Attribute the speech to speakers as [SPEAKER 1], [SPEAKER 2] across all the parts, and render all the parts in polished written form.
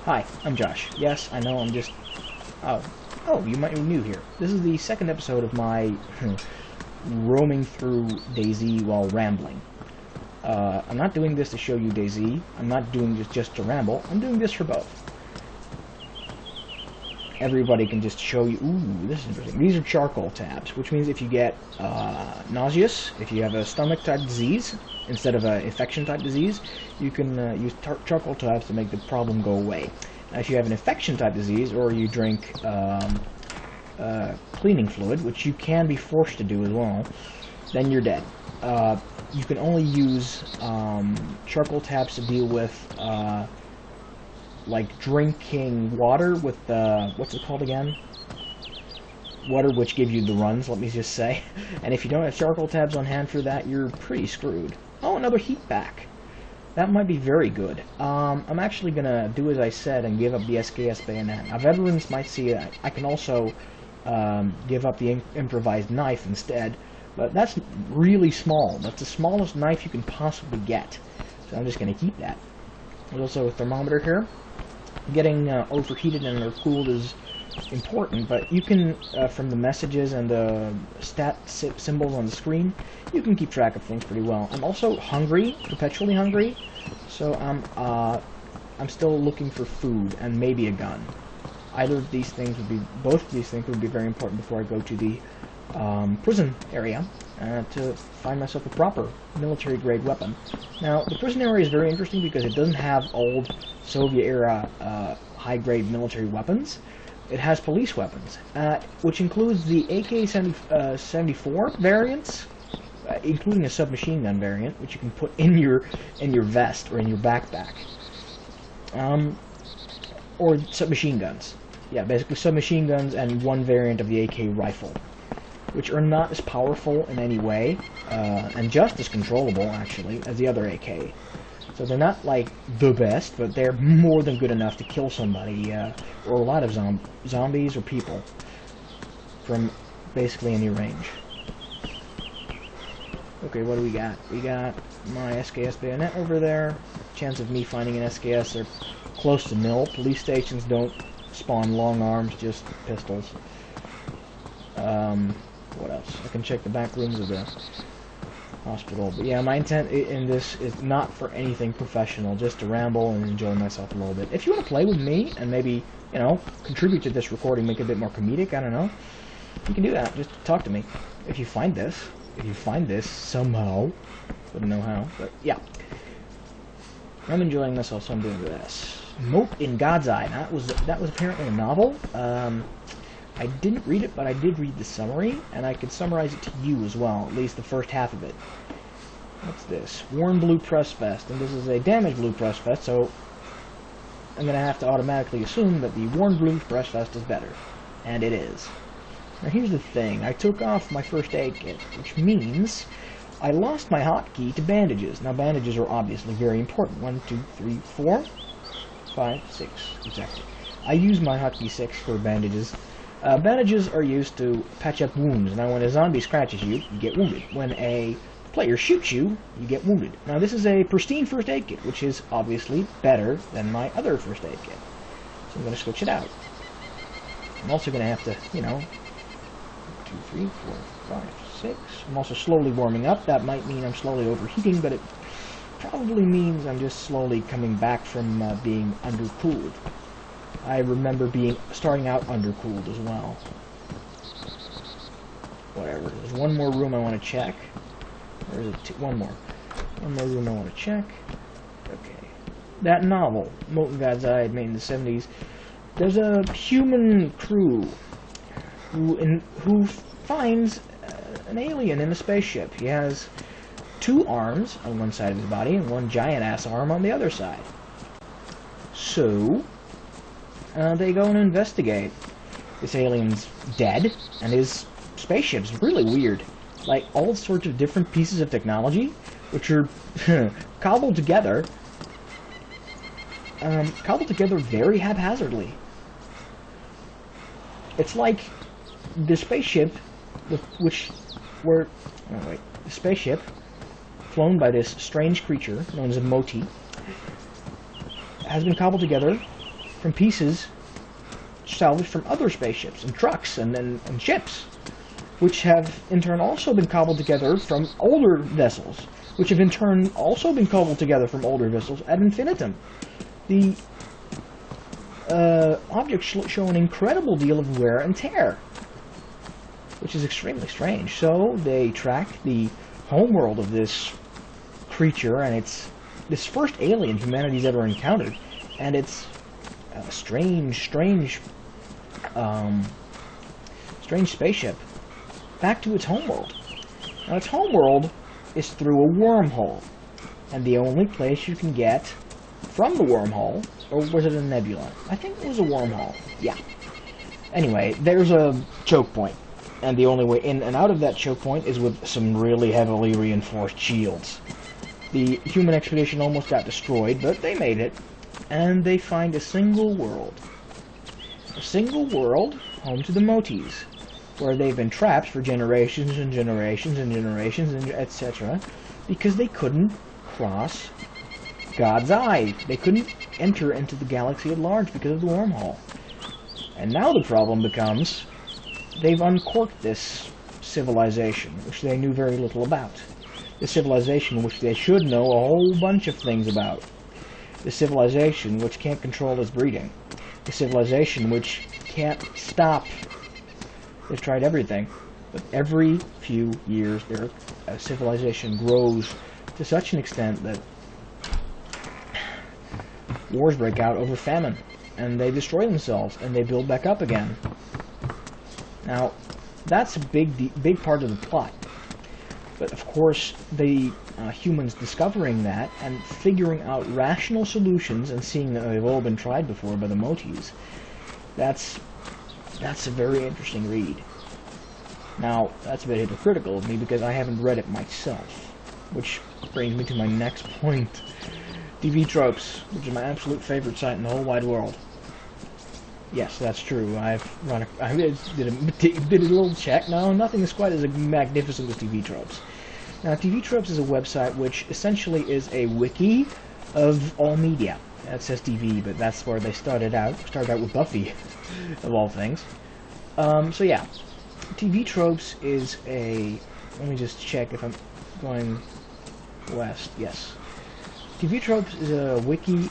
[SPEAKER 1] Hi, I'm Josh. Yes, I know I'm just... Oh. Oh, you might be new here. This is the second episode of my roaming through DayZ while rambling. I'm not doing this to show you DayZ. I'm not doing this just to ramble. I'm doing this for both. Everybody can just show you... Ooh, this is interesting. These are charcoal tabs, which means if you get nauseous, if you have a stomach-type disease, instead of an infection-type disease, you can use charcoal tabs to make the problem go away. Now, if you have an infection-type disease, or you drink cleaning fluid, which you can be forced to do as well, then you're dead. You can only use charcoal tabs to deal with like drinking water with the, what's it called again? Water which gives you the runs, let me just say. And if you don't have charcoal tabs on hand for that, you're pretty screwed. Oh, another heat back. That might be very good. I'm actually gonna do as I said and give up the SKS bayonet. Now, veterans might see that. I can also give up the improvised knife instead, but that's really small. That's the smallest knife you can possibly get. So I'm just gonna keep that. There's also a thermometer here. Getting overheated and undercooled is important, but you can, from the messages and the stat symbols on the screen, you can keep track of things pretty well. I'm also hungry, perpetually hungry, so I'm still looking for food and maybe a gun. Either of these things would be, both of these things would be very important before I go to the prison area to find myself a proper military-grade weapon. Now, the prison area is very interesting because it doesn't have old Soviet-era high-grade military weapons. It has police weapons, which includes the AK-74 variants, including a submachine gun variant, which you can put in your vest or in your backpack, or submachine guns. Yeah, basically submachine guns and one variant of the AK rifle, which are not as powerful in any way, and just as controllable, actually, as the other AK. So they're not, like, the best, but they're more than good enough to kill somebody, or a lot of zombies or people, from basically any range. Okay, what do we got? We got my SKS bayonet over there. Chance of me finding an SKS are close to nil. Police stations don't spawn long arms, just pistols. What else? I can check the back rooms of the hospital. But yeah, my intent in this is not for anything professional, just to ramble and enjoy myself a little bit. If you want to play with me and maybe, you know, contribute to this recording, make it a bit more comedic, I don't know, you can do that. Just talk to me. If you find this somehow, wouldn't know how, but yeah. I'm enjoying myself, so I'm doing this. Mote in God's Eye. That was apparently a novel. I didn't read it, but I did read the summary, and I could summarize it to you as well, at least the first half of it. What's this? Worn Blue Press Vest, and this is a damaged blue press vest, so I'm going to have to automatically assume that the worn blue press vest is better. And it is. Now here's the thing, I took off my first aid kit, which means I lost my hotkey to bandages. Now bandages are obviously very important. 1, 2, 3, 4, 5, 6, exactly. I use my hotkey 6 for bandages. Bandages are used to patch up wounds. Now when a zombie scratches you, you get wounded. When a player shoots you, you get wounded. Now this is a pristine first aid kit, which is obviously better than my other first aid kit. So I'm going to switch it out. I'm also going to have to, you know, 2, 3, 4, 5, 6. I'm also slowly warming up. That might mean I'm slowly overheating, but it probably means I'm just slowly coming back from being undercooled. I remember starting out undercooled as well. Whatever. There's one more room I want to check. Or is it one more? One more room I want to check. Okay. That novel, Mote in God's Eye, made in the 70s. There's a human crew who finds an alien in a spaceship. He has 2 arms on one side of his body and one giant-ass arm on the other side. So they go and investigate. This alien's dead, and his spaceship's really weird. Like, all sorts of different pieces of technology, which are cobbled together very haphazardly. It's like the spaceship, the spaceship, flown by this strange creature known as a Motie, has been cobbled together from pieces salvaged from other spaceships and trucks and ships, which have in turn also been cobbled together from older vessels, which have in turn also been cobbled together from older vessels ad infinitum. The objects show an incredible deal of wear and tear, which is extremely strange. So they track the homeworld of this creature, and it's this first alien humanity's ever encountered, and it's a strange spaceship back to its homeworld. Now, its homeworld is through a wormhole, and the only place you can get from the wormhole, or was it a nebula? I think it was a wormhole. Yeah. Anyway, there's a choke point, and the only way in and out of that choke point is with some really heavily reinforced shields. The human expedition almost got destroyed, but they made it, and they find a single world. A single world home to the Moties, where they've been trapped for generations and generations and generations, and etc., because they couldn't cross God's eye. They couldn't enter into the galaxy at large because of the wormhole. And now the problem becomes, they've uncorked this civilization, which they knew very little about. The civilization which they should know a whole bunch of things about. The civilization which can't control its breeding. The civilization which can't stop. They've tried everything, but every few years their civilization grows to such an extent that wars break out over famine, and they destroy themselves, and they build back up again. Now, that's a big part of the plot. But of course, the humans discovering that and figuring out rational solutions and seeing that they've all been tried before by the Moties, that's a very interesting read. Now, that's a bit hypocritical of me because I haven't read it myself, which brings me to my next point. TvTropes, which is my absolute favorite site in the whole wide world. Yes, that's true. I did a little check. No, nothing is quite as magnificent as TvTropes. Now, TvTropes is a website which essentially is a wiki of all media. That says TV, but that's where they started out. Started out with Buffy, of all things. So yeah, TvTropes is a... Let me just check if I'm going west. Yes. TvTropes is a wiki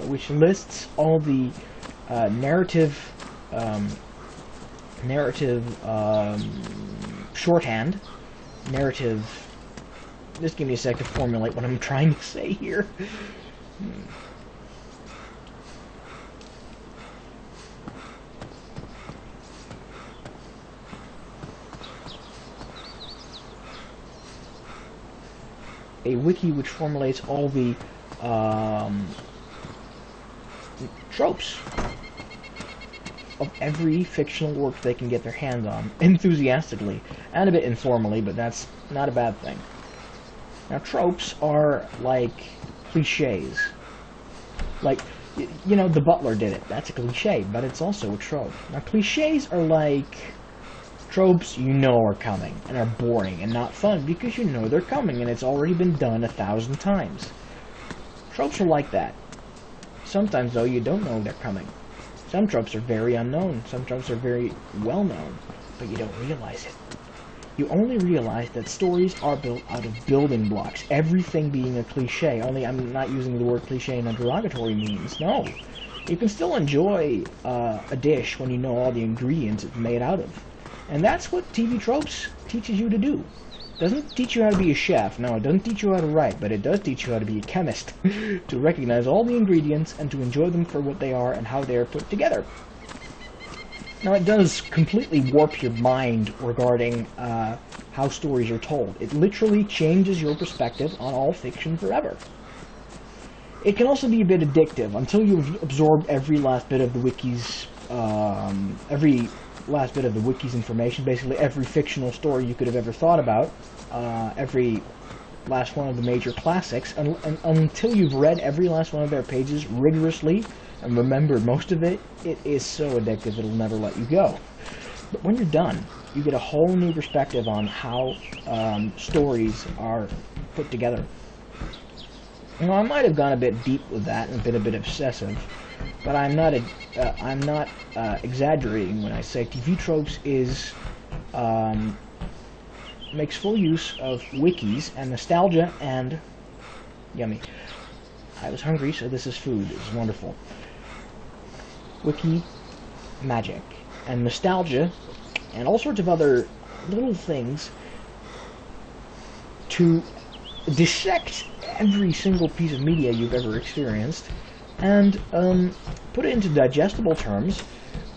[SPEAKER 1] which lists all the narrative shorthand, narrative... Just give me a sec to formulate what I'm trying to say here. A wiki which formulates all the tropes of every fictional work they can get their hands on, enthusiastically, and a bit informally, but that's not a bad thing. Now, tropes are like cliches. Like, you know, The Butler did it. That's a cliche, but it's also a trope. Now, cliches are like tropes you know are coming, and are boring and not fun, because you know they're coming, and it's already been done 1,000 times. Tropes are like that. Sometimes, though, you don't know they're coming. Some tropes are very unknown. Some tropes are very well-known, but you don't realize it. You only realize that stories are built out of building blocks, everything being a cliche, only I'm not using the word cliche in a derogatory means. No. You can still enjoy a dish when you know all the ingredients it's made out of. And that's what TvTropes teaches you to do. It doesn't teach you how to be a chef, no, it doesn't teach you how to write, but it does teach you how to be a chemist, to recognize all the ingredients and to enjoy them for what they are and how they are put together. Now, it does completely warp your mind regarding how stories are told. It literally changes your perspective on all fiction forever. It can also be a bit addictive until you've absorbed every last bit of the wiki's information, basically every fictional story you could have ever thought about, every last one of the major classics, and until you've read every last one of their pages rigorously and remembered most of it, it is so addictive it'll never let you go. But when you're done, you get a whole new perspective on how stories are put together. You know, I might have gone a bit deep with that and been a bit obsessive, But I'm not exaggerating when I say TvTropes is makes full use of wikis and nostalgia and yummy. I was hungry, so this is food. It's wonderful. Wiki magic and nostalgia and all sorts of other little things to dissect every single piece of media you've ever experienced and put it into digestible terms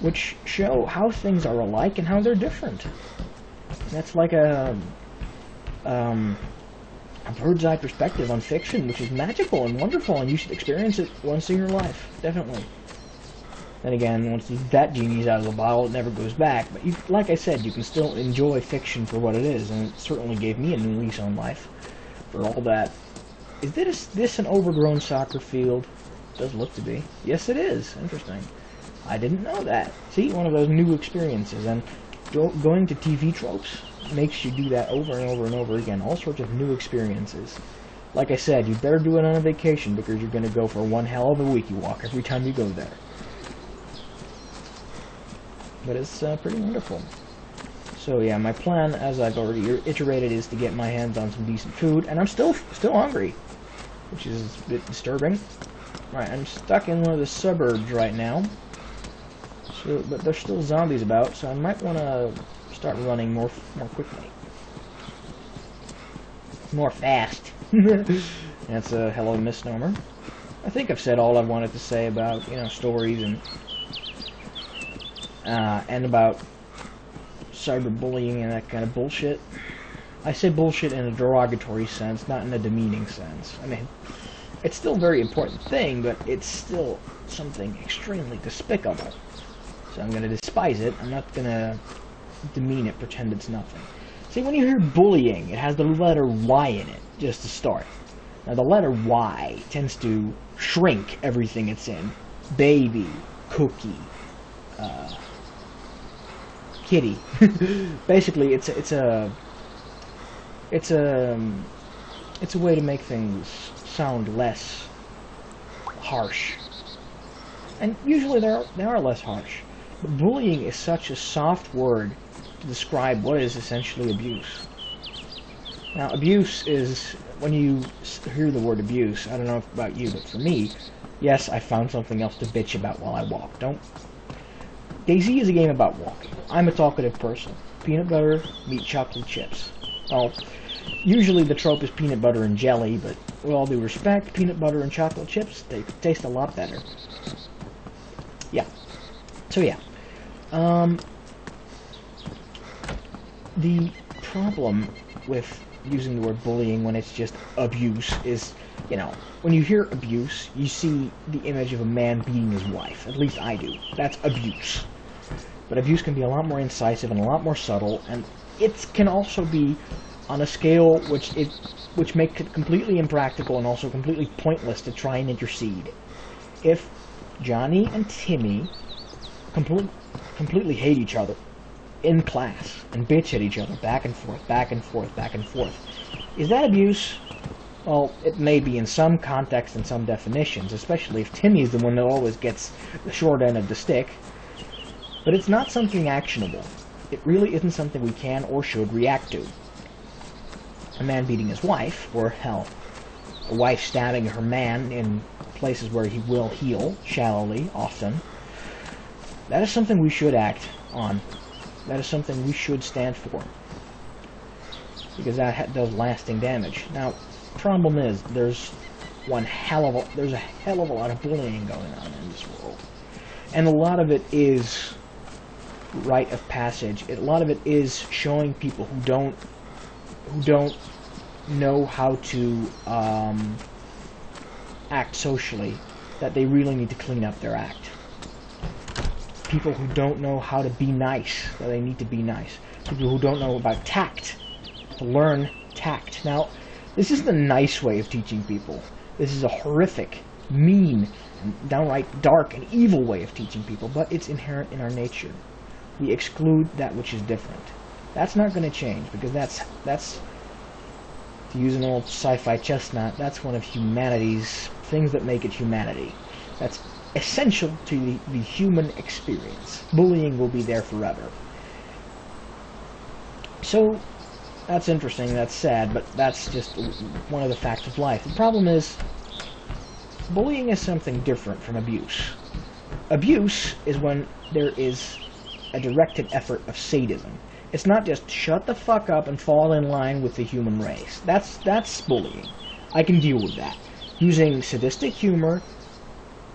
[SPEAKER 1] which show how things are alike and how they're different. That's like a bird's eye perspective on fiction, which is magical and wonderful, and you should experience it once in your life, definitely. Then again, once that genie's out of the bottle, it never goes back. But you, like I said, you can still enjoy fiction for what it is, and it certainly gave me a new lease on life for all that. Is this an overgrown soccer field? It does look to be. Yes, it is. Interesting. I didn't know that. See, one of those new experiences, and going to TvTropes makes you do that over and over and over again. All sorts of new experiences. Like I said, you better do it on a vacation because you're going to go for one hell of a wiki walk every time you go there. But it's pretty wonderful. So yeah, my plan, as I've already iterated, is to get my hands on some decent food, and I'm still hungry, which is a bit disturbing. Right, I'm stuck in one of the suburbs right now, so, but there's still zombies about, so I might want to start running more quickly, more fast. That's a hell of a misnomer. I think I've said all I wanted to say about stories and about cyberbullying and that kind of bullshit. I say bullshit in a derogatory sense, not in a demeaning sense. I mean, it's still a very important thing, but it's still something extremely despicable. So I'm going to despise it. I'm not going to demean it, pretend it's nothing. See, when you hear bullying, it has the letter Y in it, just to start. Now, the letter Y tends to shrink everything it's in. Baby, cookie, kitty. Basically, it's a way to make things sound less harsh, and usually they are less harsh. But bullying is such a soft word to describe what is essentially abuse. Now, abuse is, when you hear the word abuse, I don't know about you, but for me, yes, I found something else to bitch about while I walk. DayZ is a game about walking. I'm a talkative person. Peanut butter, meat, chocolate chips. Well, usually the trope is peanut butter and jelly, but with all due respect, peanut butter and chocolate chips, they taste a lot better. Yeah. So yeah. The problem with using the word bullying when it's just abuse is, when you hear abuse, you see the image of a man beating his wife. At least I do. That's abuse. But abuse can be a lot more incisive and a lot more subtle, and it can also be on a scale which makes it completely impractical and also completely pointless to try and intercede. If Johnny and Timmy completely hate each other in class and bitch at each other back and forth, back and forth, back and forth, is that abuse? Well, it may be in some context and some definitions, especially if Timmy is the one that always gets the short end of the stick. But it's not something actionable. It really isn't something we can or should react to. A man beating his wife, or hell, a wife stabbing her man in places where he will heal, shallowly, often, that is something we should act on. That is something we should stand for. Because that does lasting damage. Now, problem is, there's a hell of a lot of bullying going on in this world. And a lot of it is rite of passage. A lot of it is showing people who don't know how to act socially that they really need to clean up their act. People who don't know how to be nice, that they need to be nice. People who don't know about tact, to learn tact. Now, this isn't a nice way of teaching people. This is a horrific, mean, and downright dark and evil way of teaching people, but it's inherent in our nature. We exclude that which is different. That's not going to change, because that's, to use an old sci-fi chestnut, that's one of humanity's things that make it humanity. That's essential to the human experience. Bullying will be there forever. So, that's interesting, that's sad, but that's just one of the facts of life. The problem is, bullying is something different from abuse. Abuse is when there is a directed effort of sadism. It's not just shut the fuck up and fall in line with the human race. That's bullying. I can deal with that. Using sadistic humor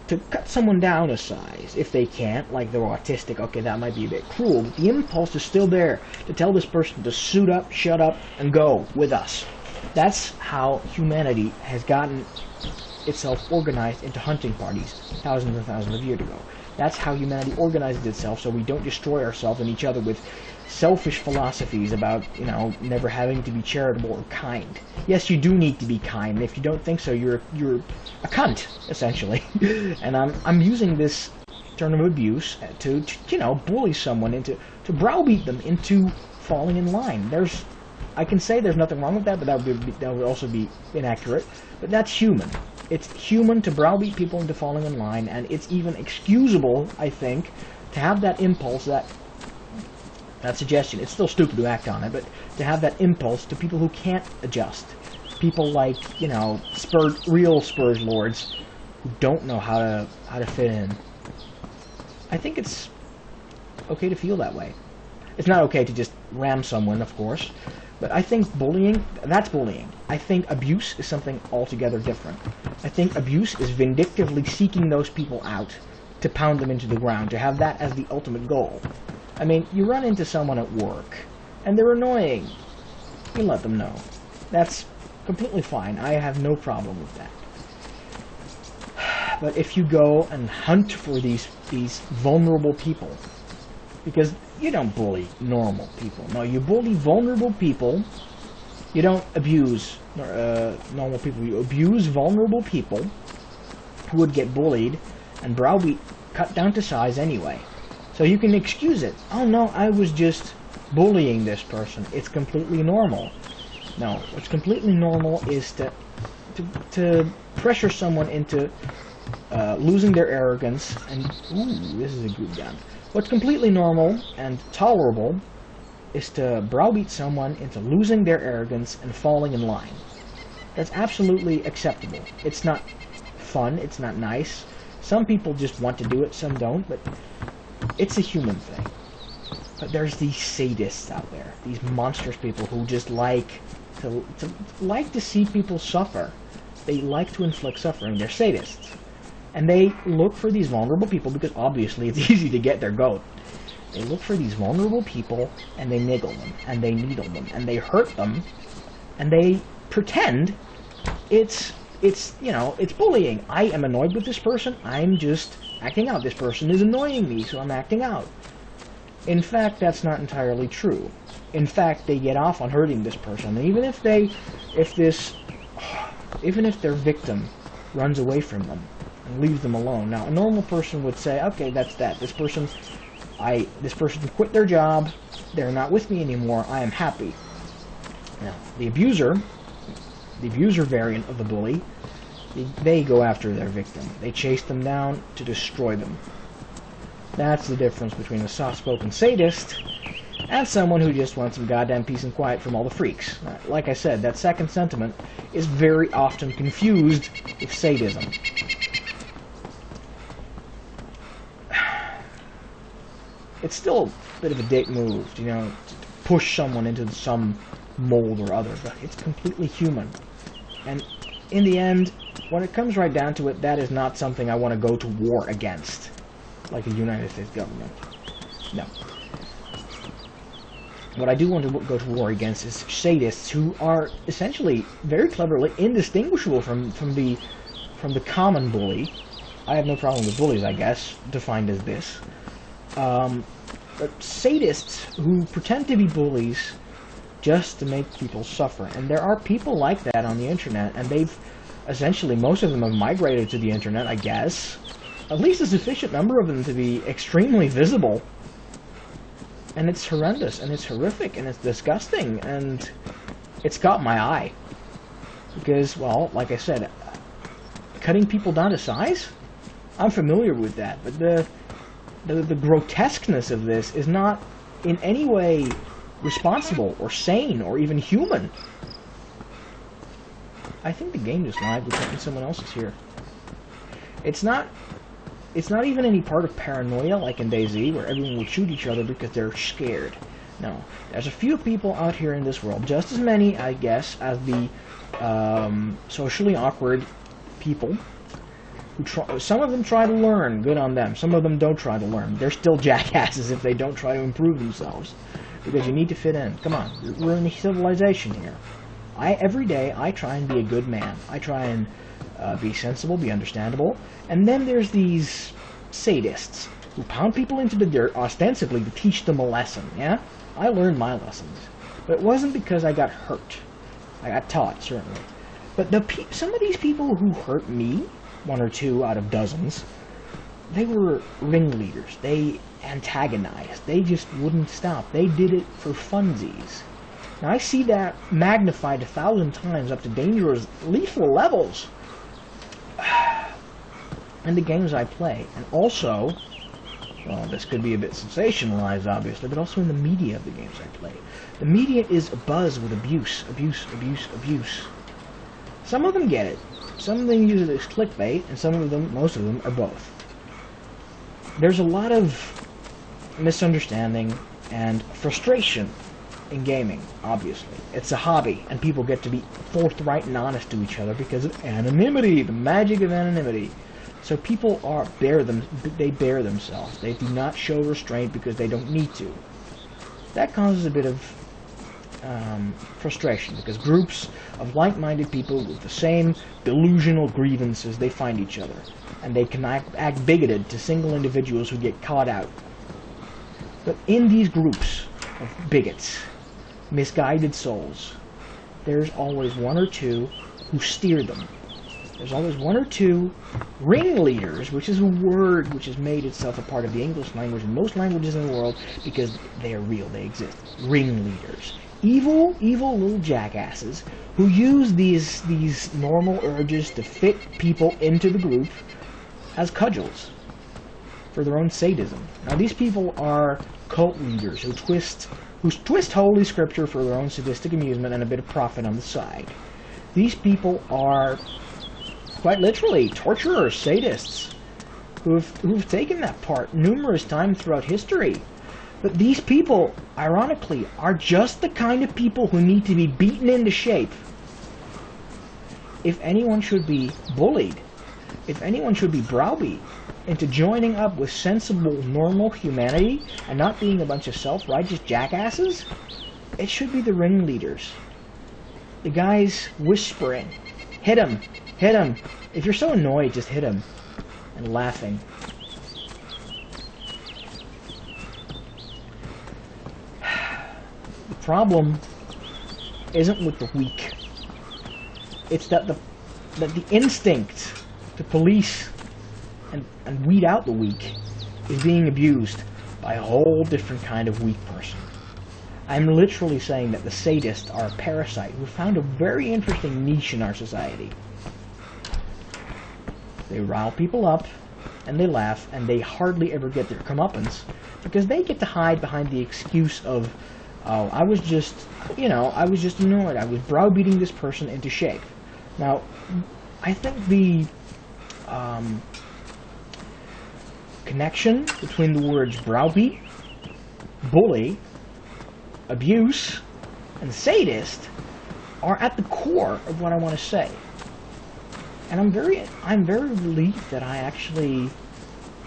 [SPEAKER 1] to cut someone down a size. If they can't, like they're autistic, okay, that might be a bit cruel, but the impulse is still there to tell this person to suit up, shut up, and go with us. That's how humanity has gotten itself organized into hunting parties thousands and thousands of years ago. That's how humanity organizes itself, so we don't destroy ourselves and each other with selfish philosophies about, you know, never having to be charitable or kind. Yes, you do need to be kind, and if you don't think so, you're a cunt, essentially. And I'm using this term of abuse to you know, bully someone into, to browbeat them into falling in line. I can say there's nothing wrong with that, but that would also be inaccurate. But that's human. It's human to browbeat people into falling in line, and it's even excusable, I think, to have that impulse, that suggestion. It's still stupid to act on it, but to have that impulse to people who can't adjust. People like, you know, real Spurs lords who don't know how to fit in. I think it's okay to feel that way. It's not okay to just ram someone, of course, but I think bullying, that's bullying. I think abuse is something altogether different. I think abuse is vindictively seeking those people out to pound them into the ground, to have that as the ultimate goal. I mean, you run into someone at work, and they're annoying. You let them know. That's completely fine. I have no problem with that. But if you go and hunt for these vulnerable people, because you don't bully normal people. No, you bully vulnerable people. You don't abuse normal people. You abuse vulnerable people who would get bullied and browbeat, cut down to size anyway. So you can excuse it. Oh no, I was just bullying this person. It's completely normal. No, what's completely normal is to pressure someone into losing their arrogance. And ooh, this is a good gun. What's completely normal and tolerable is to browbeat someone into losing their arrogance and falling in line. That's absolutely acceptable. It's not fun. It's not nice. Some people just want to do it. Some don't. But it's a human thing. But there's these sadists out there, these monstrous people who just like to see people suffer. They like to inflict suffering. They're sadists. And they look for these vulnerable people because obviously it's easy to get their goat. They look for these vulnerable people and they niggle them and they needle them and they hurt them and they pretend it's you know, it's bullying. I am annoyed with this person. I'm just acting out. This person is annoying me, so I'm acting out. In fact, that's not entirely true. In fact, they get off on hurting this person, and even if their victim runs away from them and leaves them alone. Now, a normal person would say, okay, that's that. This person quit their job. They're not with me anymore. I am happy. Now, the abuser variant of the bully, they go after their victim. They chase them down to destroy them. That's the difference between a soft-spoken sadist and someone who just wants some goddamn peace and quiet from all the freaks. Like I said, that second sentiment is very often confused with sadism. It's still a bit of a dick move, you know, to push someone into some mold or other, but it's completely human. And in the end, when it comes right down to it, that is not something I want to go to war against, like the United States government. No. What I do want to go to war against is sadists who are essentially very cleverly indistinguishable from the common bully. I have no problem with bullies, I guess, defined as this. But sadists who pretend to be bullies just to make people suffer. And there are people like that on the internet, and they've essentially, most of them have migrated to the internet, I guess. At least a sufficient number of them to be extremely visible. And it's horrendous, and it's horrific, and it's disgusting, and it's got my eye. Because, well, like I said, cutting people down to size? I'm familiar with that, but the grotesqueness of this is not in any way responsible or sane or even human. I think the game just lied with thinking someone else is here. It's not even any part of paranoia like in DayZ, where everyone will shoot each other because they're scared. No, there's a few people out here in this world, just as many, I guess, as the socially awkward people. Some of them try to learn, good on them. Some of them don't try to learn. They're still jackasses if they don't try to improve themselves. Because you need to fit in. Come on, we're in a civilization here. Every day, I try and be a good man. I try and be sensible, be understandable. And then there's these sadists who pound people into the dirt, ostensibly to teach them a lesson, yeah? I learned my lessons. But it wasn't because I got hurt. I got taught, certainly. But some of these people who hurt me, one or two out of dozens, they were ringleaders. They antagonized. They just wouldn't stop. They did it for funsies. Now I see that magnified 1,000 times up to dangerous, lethal levels in the games I play. And also, well, this could be a bit sensationalized, obviously, but also in the media of the games I play. The media is abuzz with abuse, abuse, abuse, abuse. Some of them get it. Some of them use it as clickbait, and some of them, most of them, are both. There's a lot of misunderstanding and frustration in gaming, obviously. It's a hobby, and people get to be forthright and honest to each other because of anonymity, the magic of anonymity. So people bear themselves. They do not show restraint because they don't need to. That causes a bit of frustration, because groups of like-minded people with the same delusional grievances, they find each other, and they can act bigoted to single individuals who get caught out. But in these groups of bigots, misguided souls, there's always one or two who steer them. There's always one or two ringleaders, which is a word which has made itself a part of the English language in most languages in the world because they are real, they exist. Ringleaders. Evil, evil little jackasses who use these normal urges to fit people into the group as cudgels for their own sadism. Now these people are cult leaders who twist Holy Scripture for their own sadistic amusement and a bit of profit on the side. These people are quite literally torturers, sadists, who've taken that part numerous times throughout history. But these people, ironically, are just the kind of people who need to be beaten into shape. If anyone should be bullied, if anyone should be browbeat into joining up with sensible, normal humanity and not being a bunch of self-righteous jackasses, it should be the ringleaders. The guys whispering, hit him, hit him. If you're so annoyed, just hit him. And laughing. The problem isn't with the weak. It's that the instinct to police and weed out the weak is being abused by a whole different kind of weak person. I'm literally saying that the sadists are a parasite who found a very interesting niche in our society. They rile people up, and they laugh, and they hardly ever get their comeuppance, because they get to hide behind the excuse of, oh, I was just annoyed. I was browbeating this person into shape. Now, I think the connection between the words browbeat, bully, abuse, and sadist are at the core of what I want to say. And I'm very relieved that I actually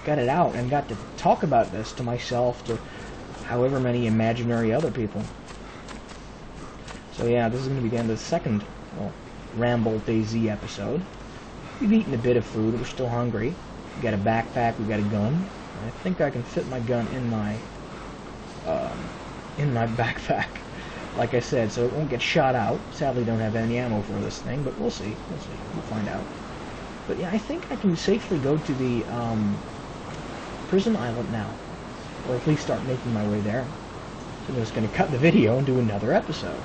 [SPEAKER 1] got it out and got to talk about this to myself, to however many imaginary other people. So yeah, this is going to be the end of the second Ramble DayZ episode. We've eaten a bit of food, we're still hungry. We got a backpack, we got a gun. I think I can fit my gun in my backpack, like I said, so it won't get shot out. Sadly, don't have any ammo for this thing, but we'll see. We'll find out. But yeah, I think I can safely go to the prison island now, or at least start making my way there. So I'm just going to cut the video and do another episode.